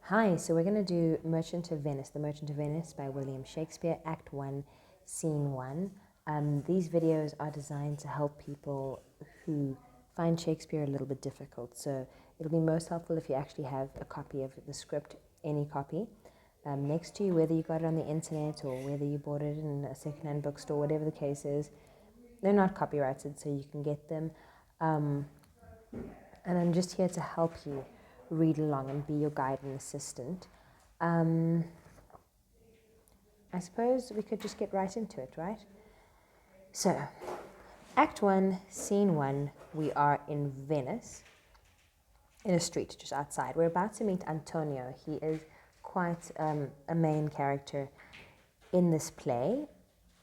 Hi, so we're going to do Merchant of Venice, The Merchant of Venice by William Shakespeare, Act 1, Scene 1. These videos are designed to help people who find Shakespeare a little bit difficult. So it'll be most helpful if you actually have a copy of the script, any copy, next to you, whether you got it on the internet or whether you bought it in a secondhand bookstore, whatever the case is. They're not copyrighted, so you can get them. And I'm just here to help you read along and be your guide and assistant. I suppose we could just get right into it, right? So, Act 1, Scene 1, we are in Venice, in a street just outside. We're about to meet Antonio. He is quite a main character in this play,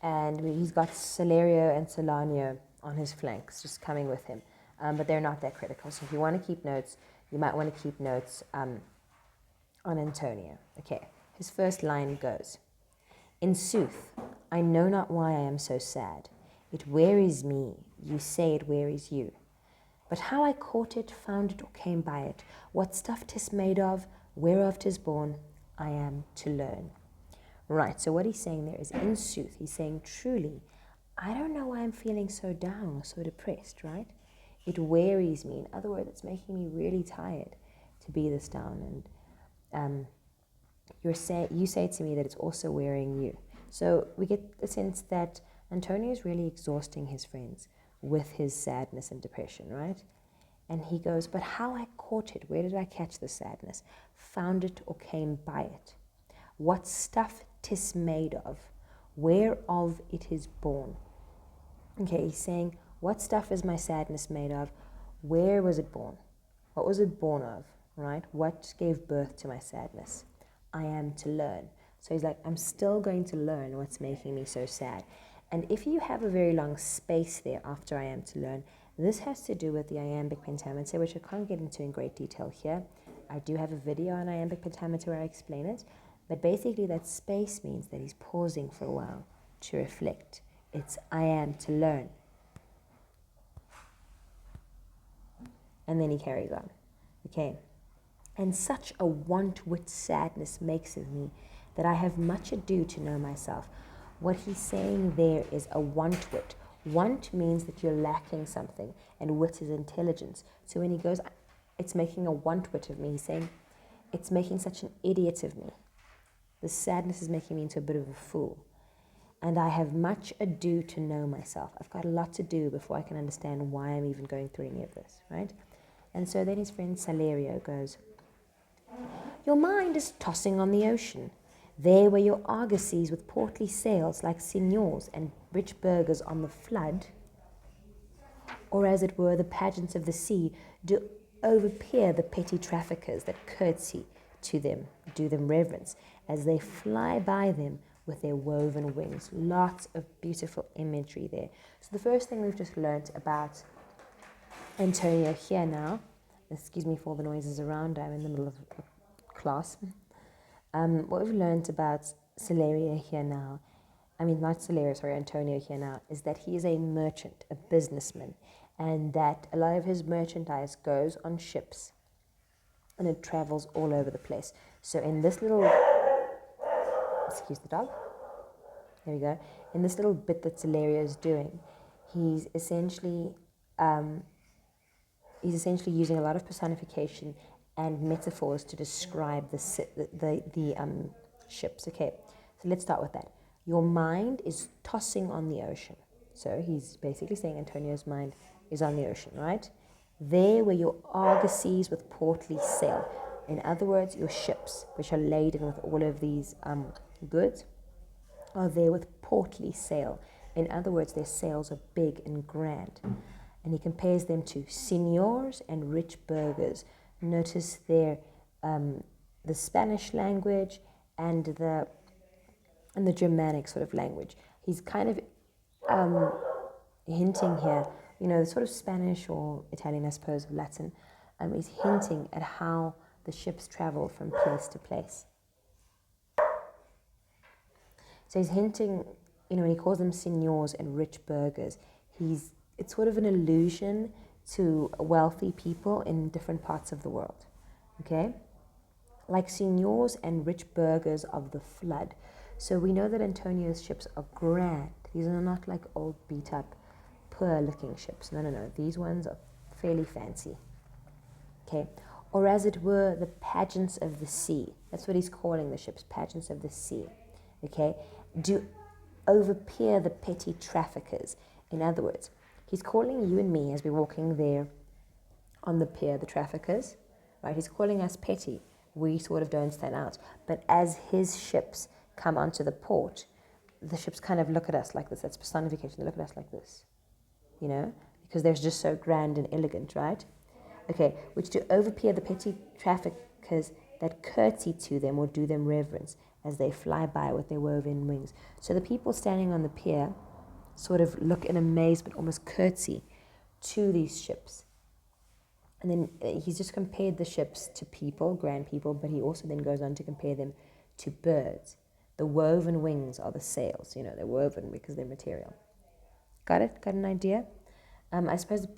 and he's got Salerio and Solanio on his flanks, just coming with him. But they're not that critical. So if you want to keep notes, you might want to keep notes on Antonio. Okay, his first line goes, "In sooth, I know not why I am so sad. It wearies me, you say it wearies you. But how I caught it, found it, or came by it, what stuff 'tis made of, whereof 'tis born, I am to learn." Right, so what he's saying there is, in sooth, he's saying truly, I don't know why I'm feeling so down or so depressed, right? It wearies me. In other words, it's making me really tired to be this down. And you say to me that it's also wearing you. So we get the sense that Antonio is really exhausting his friends with his sadness and depression, right? And he goes, but how I caught it, where did I catch the sadness? Found it or came by it. What stuff 'tis made of, whereof it is born. Okay, he's saying, what stuff is my sadness made of? Where was it born? What was it born of, right? What gave birth to my sadness? I am to learn. So he's like, I'm still going to learn what's making me so sad. And if you have a very long space there after I am to learn, this has to do with the iambic pentameter, which I can't get into in great detail here. I do have a video on iambic pentameter where I explain it. But basically that space means that he's pausing for a while to reflect. It's I am to learn. And then he carries on. Okay. And such a want-wit sadness makes of me that I have much ado to know myself. What he's saying there is a want-wit. Want means that you're lacking something, and wit is intelligence. So when he goes, it's making a want-wit of me, he's saying, it's making such an idiot of me. The sadness is making me into a bit of a fool. And I have much ado to know myself. I've got a lot to do before I can understand why I'm even going through any of this, right? And so then his friend Salerio goes, your mind is tossing on the ocean. There where your argosies with portly sails like signors and rich burghers on the flood, or as it were the pageants of the sea, do overpeer the petty traffickers that curtsy to them, do them reverence, as they fly by them with their woven wings. Lots of beautiful imagery there. So the first thing we've just learnt about Antonio here now, excuse me for all the noises around, I'm in the middle of class. What we've learned about Salerio here now, Antonio here now, is that he is a merchant, a businessman, and that a lot of his merchandise goes on ships and it travels all over the place. So in this little, excuse the dog, there we go, in this little bit that Salerio is doing, he's essentially using a lot of personification and metaphors to describe the ships. Okay, so let's start with that. Your mind is tossing on the ocean. So he's basically saying Antonio's mind is on the ocean, right? There where your argosies with portly sail. In other words, your ships, which are laden with all of these goods, are there with portly sail. In other words, their sails are big and grand. And he compares them to signors and rich burghers. Notice there the Spanish language and the Germanic sort of language. He's kind of hinting here, the sort of Spanish or Italian, I suppose, or Latin. He's hinting at how the ships travel from place to place. So he's hinting, when he calls them signors and rich burghers, it's sort of an allusion to wealthy people in different parts of the world. Okay? like signors and rich burghers of the flood. So we know that Antonio's ships are grand. These are not like old beat up, poor looking ships. No, no, no. These ones are fairly fancy. Okay. Or as it were, the pageants of the sea. That's what he's calling the ships, pageants of the sea. Okay. Do overpeer the petty traffickers. In other words, he's calling you and me as we're walking there on the pier, the traffickers, right? He's calling us petty. We sort of don't stand out. But as his ships come onto the port, the ships kind of look at us like this. That's personification. They look at us like this, you know, because they're just so grand and elegant, right? Okay, which do overpeer the petty traffickers that curtsy to them or do them reverence as they fly by with their woven wings. So the people standing on the pier sort of look in amazement, almost curtsy to these ships. And then he's just compared the ships to people, grand people, but he also then goes on to compare them to birds. The woven wings are the sails. You know, they're woven because they're material. Got it? Got an idea? I suppose the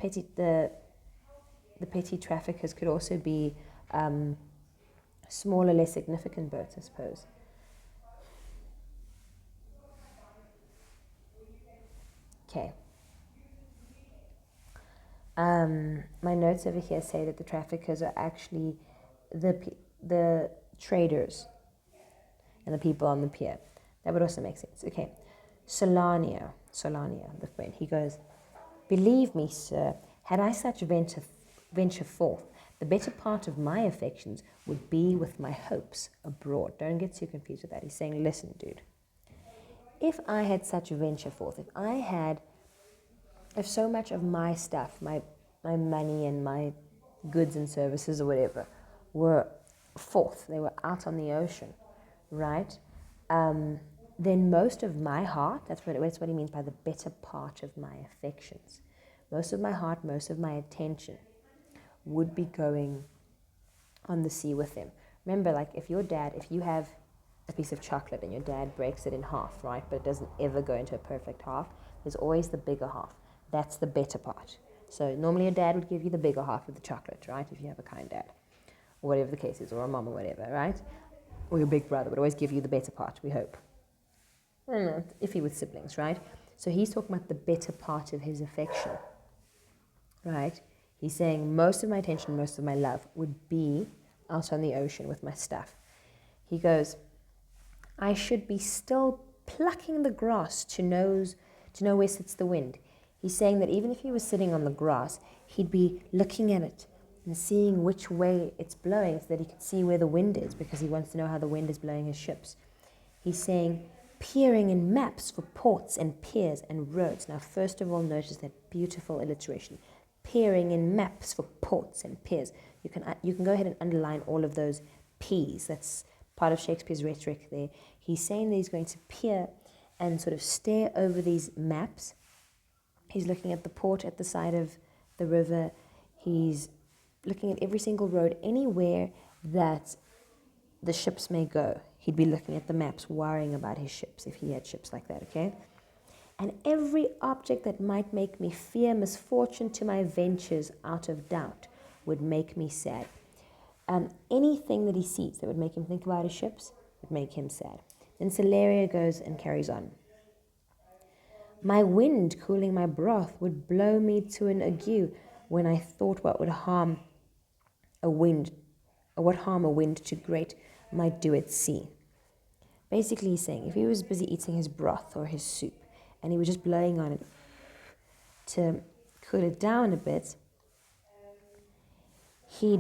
petty traffickers could also be smaller, less significant boats, I suppose. Okay. My notes over here say that the traffickers are actually the traders and the people on the pier. That would also make sense. Okay. Solanio, the friend, he goes, "Believe me, sir, had I such venture forth, the better part of my affections would be with my hopes abroad." Don't get too confused with that. He's saying, listen, dude, if I had such venture forth, if so much of my stuff, my money and my goods and services or whatever were forth, they were out on the ocean, right? Then most of my heart, that's what he means by the better part of my affections. Most of my heart, most of my attention would be going on the sea with them. Remember, like if you have a piece of chocolate and your dad breaks it in half, right? But it doesn't ever go into a perfect half. There's always the bigger half. That's the better part. So normally a dad would give you the bigger half of the chocolate, right? If you have a kind dad, or whatever the case is, or a mom or whatever, right? Or your big brother would always give you the better part, we hope. I don't know, iffy with siblings, right? So he's talking about the better part of his affection, right? He's saying most of my attention, most of my love would be out on the ocean with my stuff. He goes, I should be still plucking the grass to know where sits the wind. He's saying that even if he was sitting on the grass, he'd be looking at it and seeing which way it's blowing so that he could see where the wind is, because he wants to know how the wind is blowing his ships. He's saying, peering in maps for ports and piers and roads. Now, first of all, notice that beautiful alliteration. Peering in maps for ports and piers. You can go ahead and underline all of those P's. That's part of Shakespeare's rhetoric there. He's saying that he's going to peer and sort of stare over these maps. He's looking at the port at the side of the river. He's looking at every single road, anywhere that the ships may go. He'd be looking at the maps, worrying about his ships, if he had ships like that, okay? And every object that might make me fear misfortune to my ventures out of doubt would make me sad. Anything that he sees that would make him think about his ships would make him sad. Then Celeria goes and carries on. My wind cooling my broth would blow me to an ague when I thought what harm a wind too great might do at sea. Basically, he's saying if he was busy eating his broth or his soup and he was just blowing on it to cool it down a bit, he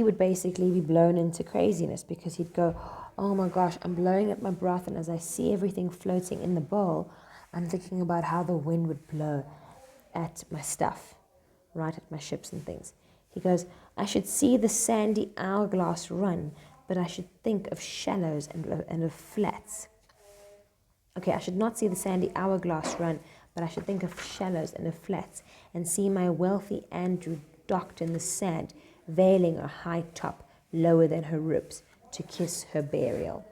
would basically be blown into craziness, because he'd go, oh my gosh, I'm blowing at my broth, and as I see everything floating in the bowl, I'm thinking about how the wind would blow at my stuff, right, at my ships and things. He goes, I should see the sandy hourglass run, but I should think of shallows and of flats. Okay, I should not see the sandy hourglass run, but I should think of shallows and of flats, and see my wealthy Andrew docked in the sand, veiling her high top lower than her ribs, to kiss her burial.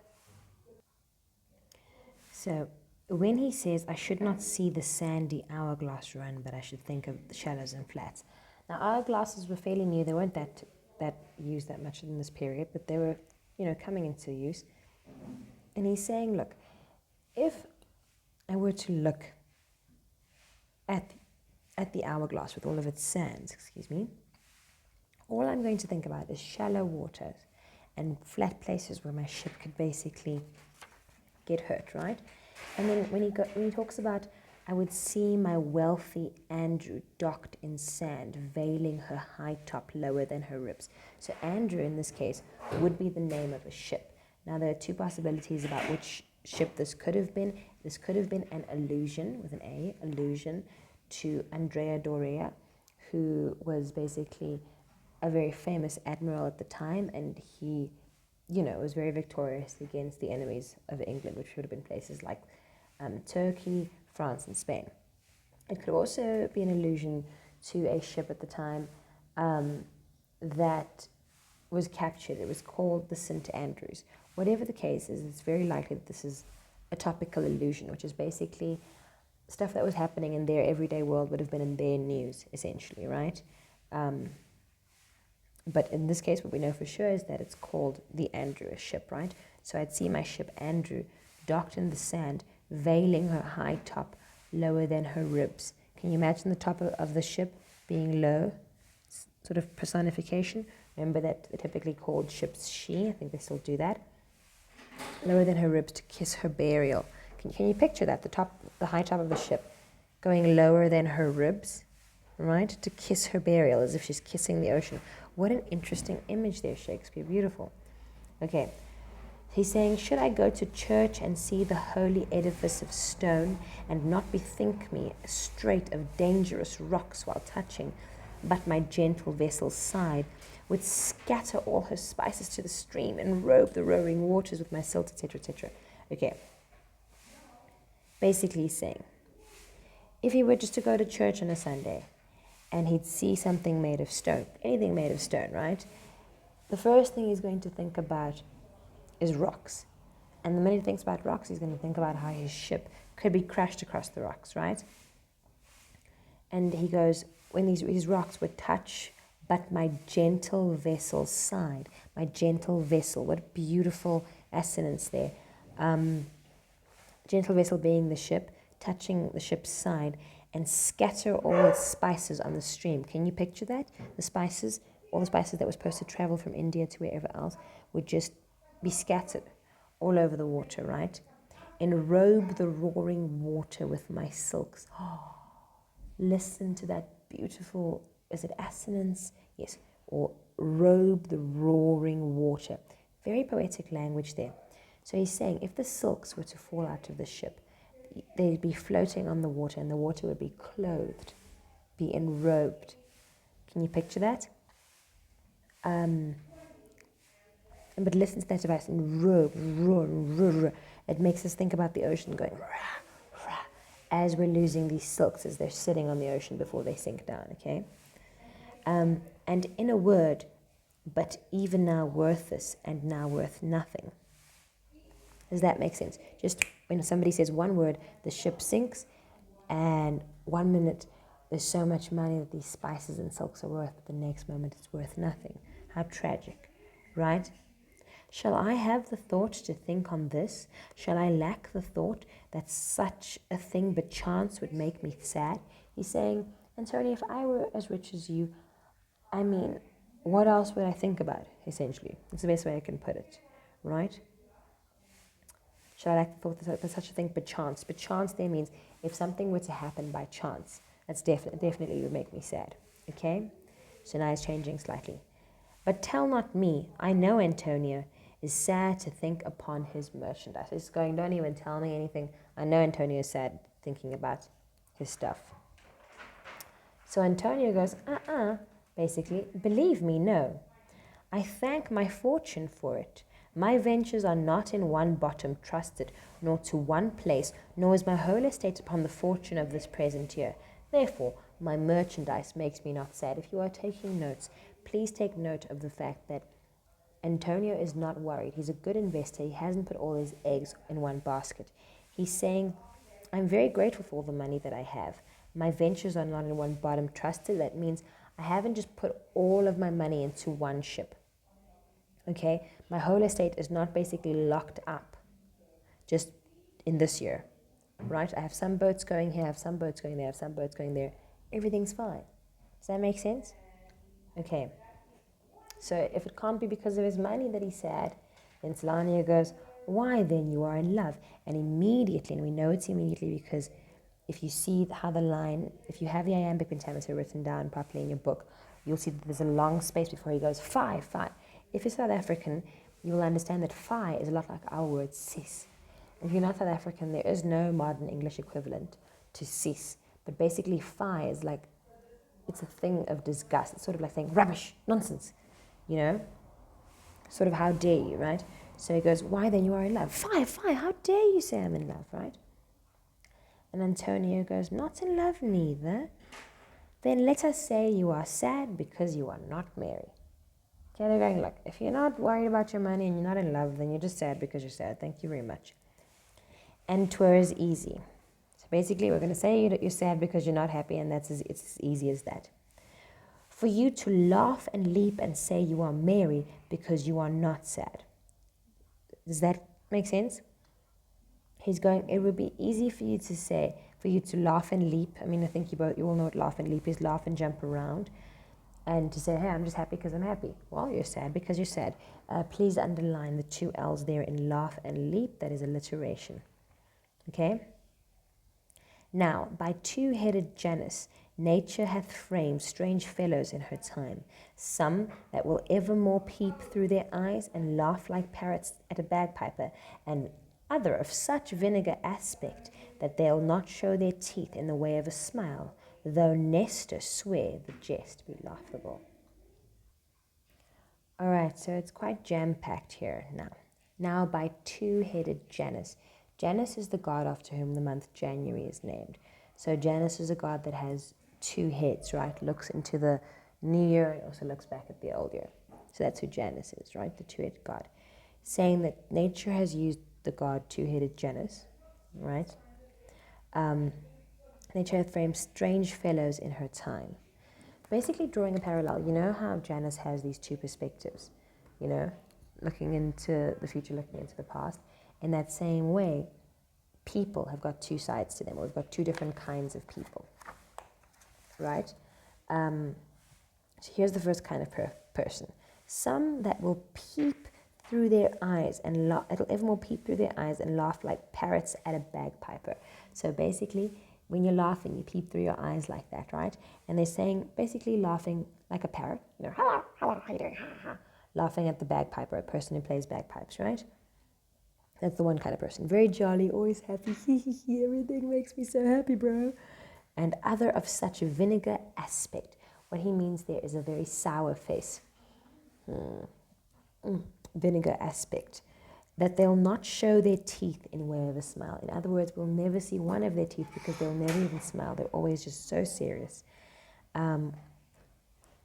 So when he says, I should not see the sandy hourglass run, but I should think of the shallows and flats. Now, hourglasses were fairly new. They weren't that that used that much in this period, but they were, coming into use. And he's saying, look, if I were to look at the hourglass with all of its sands, all I'm going to think about is shallow waters and flat places where my ship could basically get hurt, right? And then when he talks about, I would see my wealthy Andrew docked in sand, veiling her high top lower than her ribs. So Andrew, in this case, would be the name of a ship. Now, there are two possibilities about which ship this could have been. This could have been an allusion, with an A, allusion to Andrea Doria, who was basically a very famous admiral at the time, and he, was very victorious against the enemies of England, which would have been places like Turkey, France, and Spain. It could also be an allusion to a ship at the time that was captured. It was called the St. Andrews. Whatever the case is, it's very likely that this is a topical allusion, which is basically stuff that was happening in their everyday world would have been in their news, essentially, right? But in this case, what we know for sure is that it's called the Andrew, a ship, right? So I'd see my ship Andrew docked in the sand, veiling her high top lower than her ribs. Can you imagine the top of the ship being low? Sort of personification. Remember that they're typically called ships she. I think they still do that. Lower than her ribs to kiss her burial. Can you picture that? The high top of the ship going lower than her ribs, right? To kiss her burial, as if she's kissing the ocean. What an interesting image there, Shakespeare. Beautiful. Okay. He's saying, should I go to church and see the holy edifice of stone and not bethink me straight of dangerous rocks while touching, but my gentle vessel's side would scatter all her spices to the stream and robe the roaring waters with my silt, etc., etc. Okay. Basically he's saying, if he were just to go to church on a Sunday and he'd see something made of stone, anything made of stone, right? The first thing he's going to think about is rocks. And the minute he thinks about rocks, he's going to think about how his ship could be crashed across the rocks, right? And he goes, when these rocks would touch but my gentle vessel's side, my gentle vessel, what beautiful assonance there. Gentle vessel being the ship, touching the ship's side, and scatter all its spices on the stream. Can you picture that? The spices, all the spices that were supposed to travel from India to wherever else, would just be scattered all over the water, right? Enrobe the roaring water with my silks. Oh, listen to that beautiful, is it assonance? Yes, or robe the roaring water. Very poetic language there. So he's saying if the silks were to fall out of the ship, they'd be floating on the water and the water would be clothed, be enrobed. Can you picture that? But listen to that device, enrobe, roar. It makes us think about the ocean going rah, rah, as we're losing these silks as they're sitting on the ocean before they sink down, okay? And in a word, but even now worthless and now worth nothing. Does that make sense? Just when somebody says one word, the ship sinks, and 1 minute there's so much money that these spices and silks are worth, but the next moment it's worth nothing. How tragic, right? Shall I have the thought to think on this? Shall I lack the thought that such a thing but chance would make me sad? He's saying, Antonio, if I were as rich as you, I mean, what else would I think about, essentially? That's the best way I can put it, right? Shall I lack the thought that there's such a thing but chance? But chance there means if something were to happen by chance, that's definitely would make me sad, okay? So now it's changing slightly. But tell not me, I know Antonio is sad to think upon his merchandise. It's going, don't even tell me anything. I know Antonio is sad thinking about his stuff. So Antonio goes, basically, believe me, no. I thank my fortune for it. My ventures are not in one bottom trusted, nor to one place, nor is my whole estate upon the fortune of this present year. Therefore, my merchandise makes me not sad. If you are taking notes, please take note of the fact that Antonio is not worried. He's a good investor. He hasn't put all his eggs in one basket. He's saying, I'm very grateful for all the money that I have. My ventures are not in one bottom trusted. That means I haven't just put all of my money into one ship. Okay, my whole estate is not basically locked up just in this year, right? I have some boats going here, I have some boats going there, I have some boats going there. Everything's fine. Does that make sense? Okay. So if it can't be because of his money that he's sad, then Selania goes, why then you are in love? And immediately, and we know it's immediately because if you see how the line, if you have the iambic pentameter written down properly in your book, you'll see that there's a long space before he goes, fi, fi. If you're South African, you will understand that fi is a lot like our word sis. If you're not South African, there is no modern English equivalent to sis. But basically, fi is like, it's a thing of disgust. It's sort of like saying, rubbish, nonsense, you know? Sort of, how dare you, right? So he goes, why then you are in love? Fi, how dare you say I'm in love, right? And Antonio goes, not in love neither. Then let us say you are sad because you are not married. Okay, they're going, look, if you're not worried about your money and you're not in love, then you're just sad because you're sad. Thank you very much. And twere is easy. So basically, we're going to say that you're sad because you're not happy, and it's as easy as that. For you to laugh and leap and say you are merry because you are not sad. Does that make sense? He's going, it would be easy for you to say, for you to laugh and leap. I mean, I think you all know what laugh and leap is. Laugh and jump around. And to say, hey, I'm just happy because I'm happy. Well, you're sad because you're sad. Please underline the two L's there in laugh and leap. That is alliteration. Okay? Now, by two-headed Janus, nature hath framed strange fellows in her time, some that will evermore peep through their eyes and laugh like parrots at a bagpiper, and other of such vinegar aspect that they'll not show their teeth in the way of a smile, though Nestor swear the jest be laughable. All right, so it's quite jam-packed here now. Now by two-headed Janus. Janus is the god after whom the month January is named. So Janus is a god that has two heads, right? Looks into the new year and also looks back at the old year. So that's who Janus is, right? The two-headed god. Saying that nature has used the god two-headed Janus, right? Nature hath framed strange fellows in her time. Basically drawing a parallel. You know how Janus has these two perspectives, you know, looking into the future, looking into the past. In that same way, people have got two sides to them. We've got two different kinds of people, right? So here's the first kind of person. Some that will peep through their eyes and it'll evermore peep through their eyes and laugh like parrots at a bagpiper. So basically, when you're laughing, you peep through your eyes like that, right? And they're saying, basically laughing like a parrot, you know, hello, how you doing? Laughing at the bagpiper, a person who plays bagpipes, right? That's the one kind of person. Very jolly, always happy, everything makes me so happy, bro. And other of such vinegar aspect. What he means there is a very sour face. Vinegar aspect. That they'll not show their teeth in way of a smile. In other words, we'll never see one of their teeth because they'll never even smile. They're always just so serious. And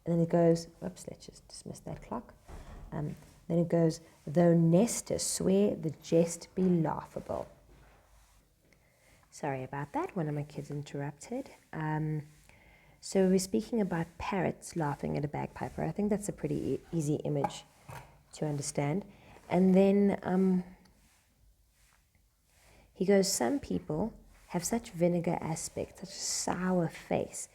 then it goes, oops, let's just dismiss that clock. Then it goes, though Nestor swear the jest be laughable. Sorry about that, one of my kids interrupted. So we're speaking about parrots laughing at a bagpiper. I think that's a pretty easy image to understand. And then he goes, some people have such vinegar aspect, such a sour face,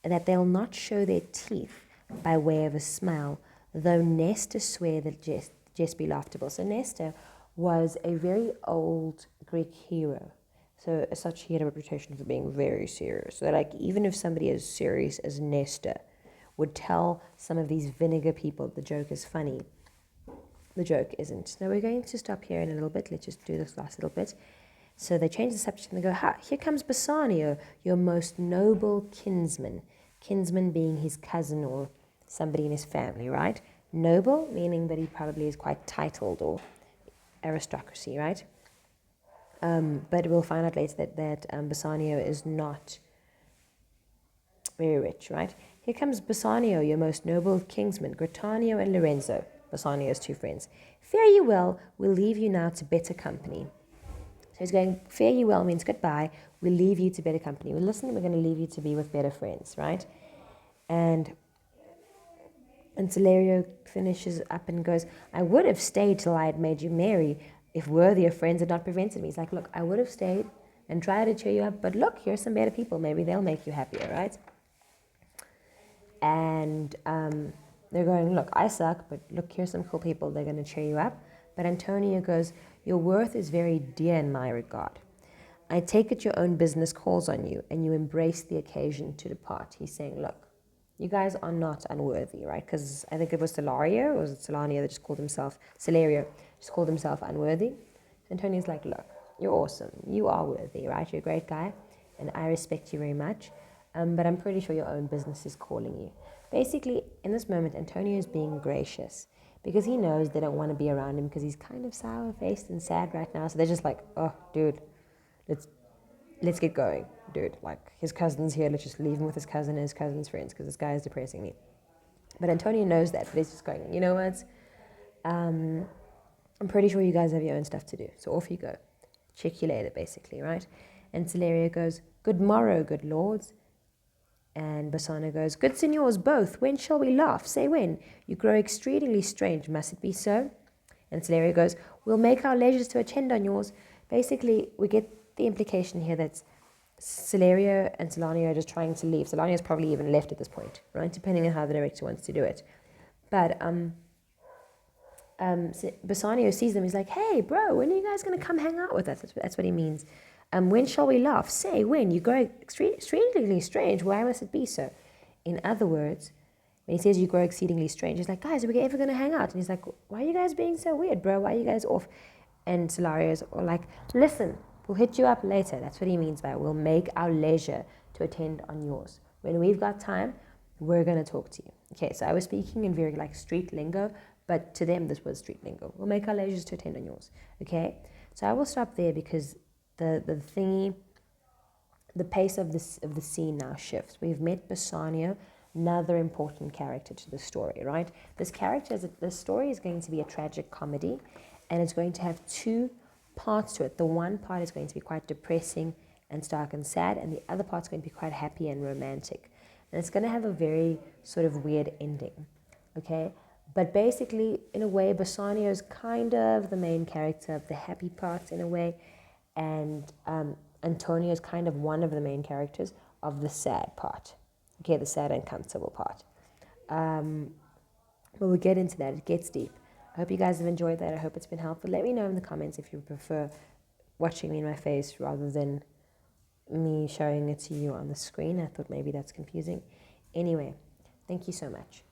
that they'll not show their teeth by way of a smile, though Nestor swear that jest be laughable. So Nestor was a very old Greek hero. So as such, he had a reputation for being very serious. So like, even if somebody as serious as Nestor would tell some of these vinegar people the joke is funny, the joke isn't. Now we're going to stop here in a little bit. Let's just do this last little bit. So they change the subject and they go, here comes Bassanio, your most noble kinsman. Kinsman being his cousin or somebody in his family, right? Noble, meaning that he probably is quite titled or aristocracy, right? But we'll find out later that Bassanio is not very rich, right? Here comes Bassanio, your most noble kinsman, Grattanio and Lorenzo, Bassanio's two friends. Fare you well, we'll leave you now to better company. So he's going, fare you well means goodbye, we'll leave you to better company. Well, listen, we're going to leave you to be with better friends, right? And And Celerio finishes up and goes, I would have stayed till I had made you merry, if worthier friends had not prevented me. He's like, look, I would have stayed and tried to cheer you up, but look, here's some better people. Maybe they'll make you happier, right? And they're going, look, I suck, but look, here's some cool people. They're going to cheer you up. But Antonio goes, your worth is very dear in my regard. I take it your own business calls on you, and you embrace the occasion to depart. He's saying, look, you guys are not unworthy, right? Because I think it was Celerio, or was it Celerio that just called himself, Celerio, just called himself unworthy. Antonio's like, look, you're awesome. You are worthy, right? You're a great guy, and I respect you very much. But I'm pretty sure your own business is calling you. Basically, in this moment, Antonio is being gracious because he knows they don't want to be around him because he's kind of sour-faced and sad right now. So they're just like, oh, dude, let's get going, dude. Like, his cousin's here. Let's just leave him with his cousin and his cousin's friends because this guy is depressing me. But Antonio knows that. But he's just going, you know what? I'm pretty sure you guys have your own stuff to do. So off you go. Check you later, basically, right? And Celerio goes, good morrow, good lords. And Bassano goes, good signors both, when shall we laugh? Say when. You grow exceedingly strange, must it be so? And Celerio goes, we'll make our leisures to attend on yours. Basically, we get the implication here that Celerio and Solanio are just trying to leave. Solanio's probably even left at this point, right? Depending on how the director wants to do it. But Bassanio sees them. He's like, hey, bro, when are you guys going to come hang out with us? That's what he means. When shall we laugh? Say, when? You grow exceedingly strange. Why must it be so? In other words, when he says you grow exceedingly strange, he's like, guys, are we ever going to hang out? And he's like, why are you guys being so weird, bro? Why are you guys off? And Solario's like, listen, we'll hit you up later. That's what he means by we'll make our leisure to attend on yours. When we've got time, we're going to talk to you. Okay, so I was speaking in very like street lingo, but to them this was street lingo. We'll make our leisures to attend on yours. Okay, so I will stop there because the pace of the scene now shifts. We've met Bassanio, another important character to the story, right? This story is going to be a tragic comedy, and it's going to have two parts to it. The one part is going to be quite depressing and stark and sad, and the other part's going to be quite happy and romantic. And it's going to have a very sort of weird ending, okay? But basically, in a way, Bassanio is kind of the main character of the happy part in a way, and Antonio is kind of one of the main characters of the sad part, okay, the sad and comfortable part. But we'll get into that. It gets deep. I hope you guys have enjoyed that. I hope it's been helpful. Let me know in the comments if you prefer watching me in my face rather than me showing it to you on the screen. I thought maybe that's confusing. Anyway, thank you so much.